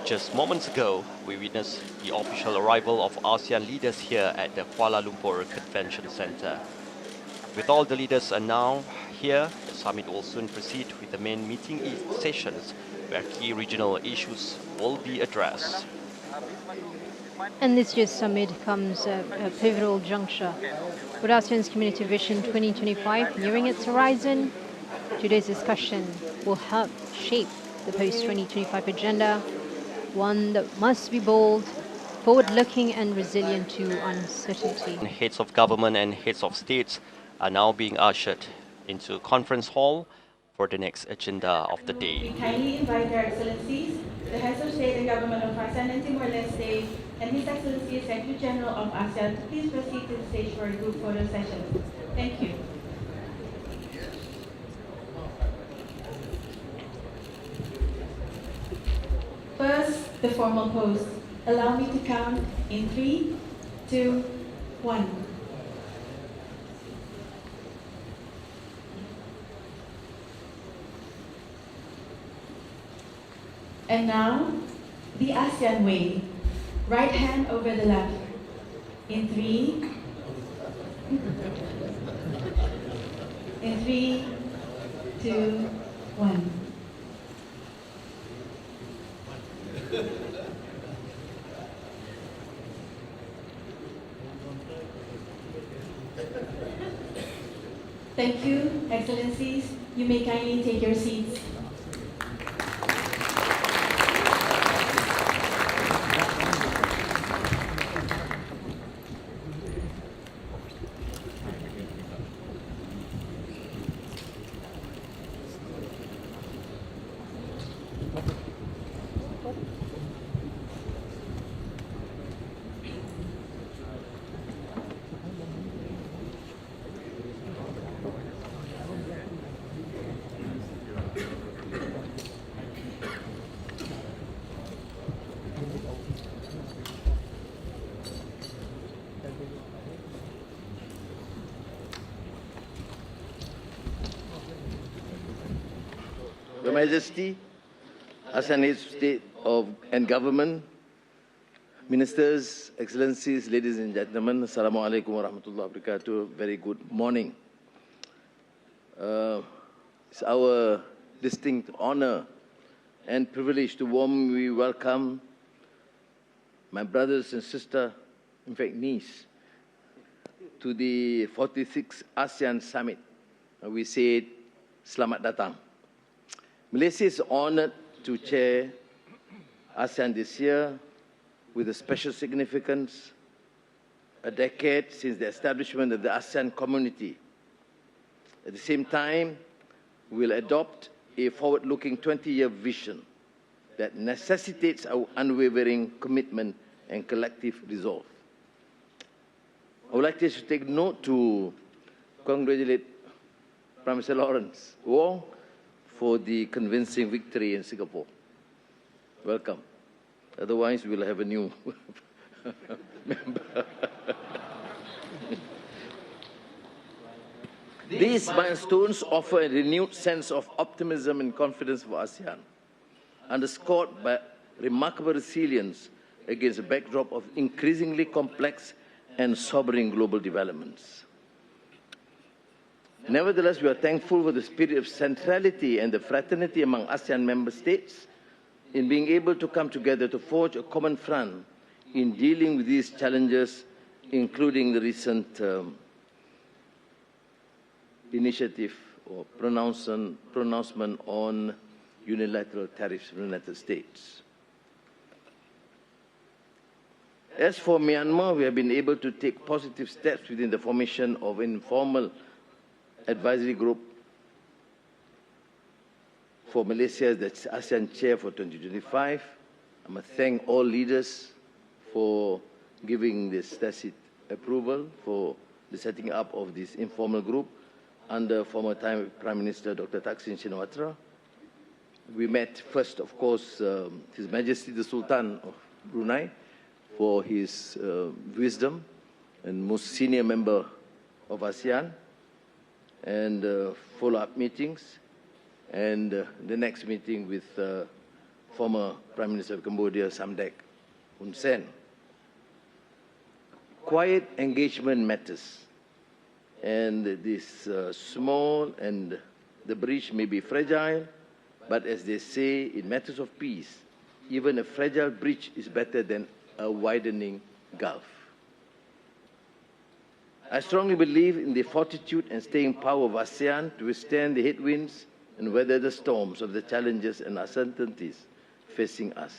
Just moments ago, we witnessed the official arrival of ASEAN leaders here at the Kuala Lumpur Convention Centre. With all the leaders are now here, the summit will soon proceed with the main meeting sessions where key regional issues will be addressed. And this year's summit comes at a pivotal juncture. With ASEAN's Community Vision 2025 nearing its horizon, today's discussion will help shape the post-2025 agenda, one that must be bold, forward-looking and resilient to uncertainty. Heads of government and heads of states are now being ushered into conference hall for the next agenda of the day. We kindly invite Their Excellencies, the Heads of State and Government of ASEAN and Timor-Leste, and His Excellency Secretary General of ASEAN to please proceed to the stage for a group photo session. Thank you. First, the formal pose. Allow me to count in 3, 2, 1. And now, the ASEAN way. Right hand over the left. In 3. In 3, 2, 1. Thank you, Excellencies. You may kindly take your seats. Your Majesty, ASEAN Heads of State and Government, Ministers, Excellencies, ladies and gentlemen, Assalamualaikum warahmatullahi wabarakatuh. Very good morning. It's our distinct honor and privilege to warmly welcome my brothers and sisters, in fact niece, to the 46th ASEAN Summit. We say, Selamat datang. Malaysia is honored to chair ASEAN this year with a special significance, a decade since the establishment of the ASEAN community. At the same time, we'll adopt a forward-looking 20-year vision that necessitates our unwavering commitment and collective resolve. I would like to take note to congratulate Prime Minister Lawrence Wong for the convincing victory in Singapore. Welcome. Otherwise, we'll have a new member. These milestones offer a renewed sense of optimism and confidence for ASEAN, underscored by remarkable resilience against a backdrop of increasingly complex and sobering global developments. Nevertheless, we are thankful for the spirit of centrality and the fraternity among ASEAN member states in being able to come together to forge a common front in dealing with these challenges, including the recent initiative or pronouncement on unilateral tariffs from the United States. As for Myanmar, we have been able to take positive steps within the formation of an informal advisory group for Malaysia as the ASEAN chair for 2025. I must thank all leaders for giving this tacit approval for the setting up of this informal group under former Prime Minister Dr. Thaksin Shinawatra. We met first, of course, His Majesty the Sultan of Brunei for his wisdom and most senior member of ASEAN, and follow-up meetings, and the next meeting with former Prime Minister of Cambodia, Samdech Hun Sen. Quiet engagement matters, and this small and the breach may be fragile, but as they say, in matters of peace, even a fragile breach is better than a widening gulf. I strongly believe in the fortitude and staying power of ASEAN to withstand the headwinds and weather the storms of the challenges and uncertainties facing us.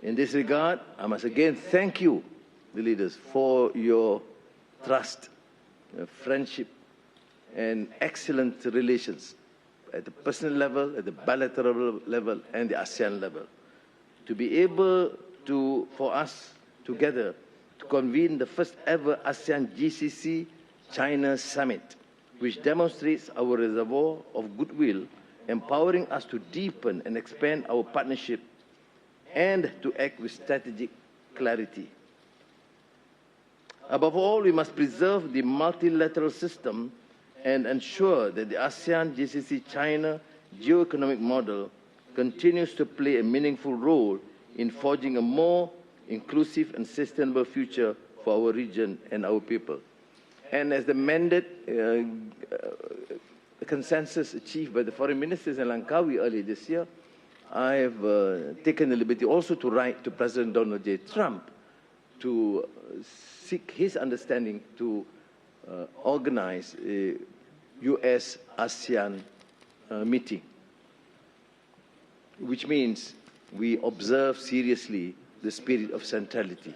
In this regard, I must again thank you, the leaders, for your trust, friendship, and excellent relations at the personal level, at the bilateral level, and the ASEAN level, to be able to, for us together, to convene the first ever ASEAN GCC China Summit, which demonstrates our reservoir of goodwill, empowering us to deepen and expand our partnership and to act with strategic clarity. Above all, we must preserve the multilateral system and ensure that the ASEAN GCC China geoeconomic model continues to play a meaningful role in forging a more inclusive and sustainable future for our region and our people. And as the mandate consensus achieved by the foreign ministers in Langkawi earlier this year, I have taken the liberty also to write to President Donald J. Trump to seek his understanding to organize a US-ASEAN meeting, which means we observe seriously the spirit of centrality.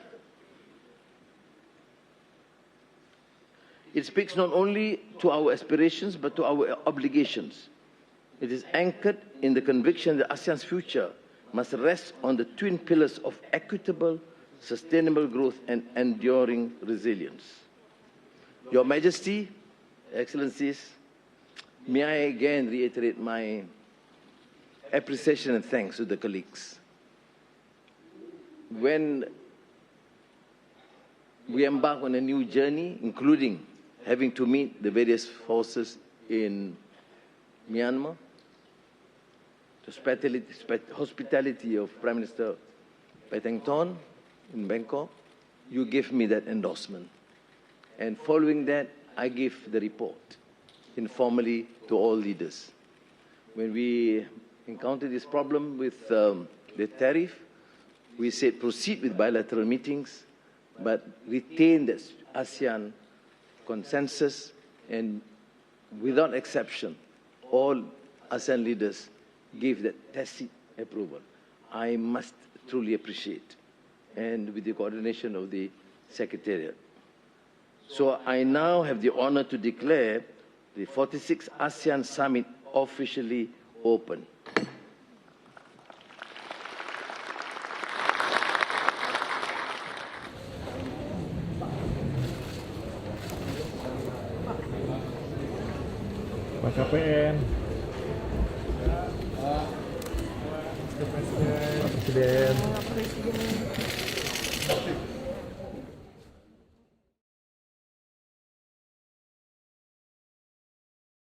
It speaks not only to our aspirations, but to our obligations. It is anchored in the conviction that ASEAN's future must rest on the twin pillars of equitable, sustainable growth and enduring resilience. Your Majesty, Excellencies, may I again reiterate my appreciation and thanks to the colleagues. When we embark on a new journey, including having to meet the various forces in Myanmar, the hospitality of Prime Minister Paetongtarn in Bangkok, you gave me that endorsement. And following that, I gave the report informally to all leaders. When we encountered this problem with the tariff, we said proceed with bilateral meetings, but retain the ASEAN consensus, and without exception, all ASEAN leaders gave that tacit approval. I must truly appreciate, and with the coordination of the Secretariat. So I now have the honor to declare the 46th ASEAN Summit officially open. Pak KPN, Pak Presiden.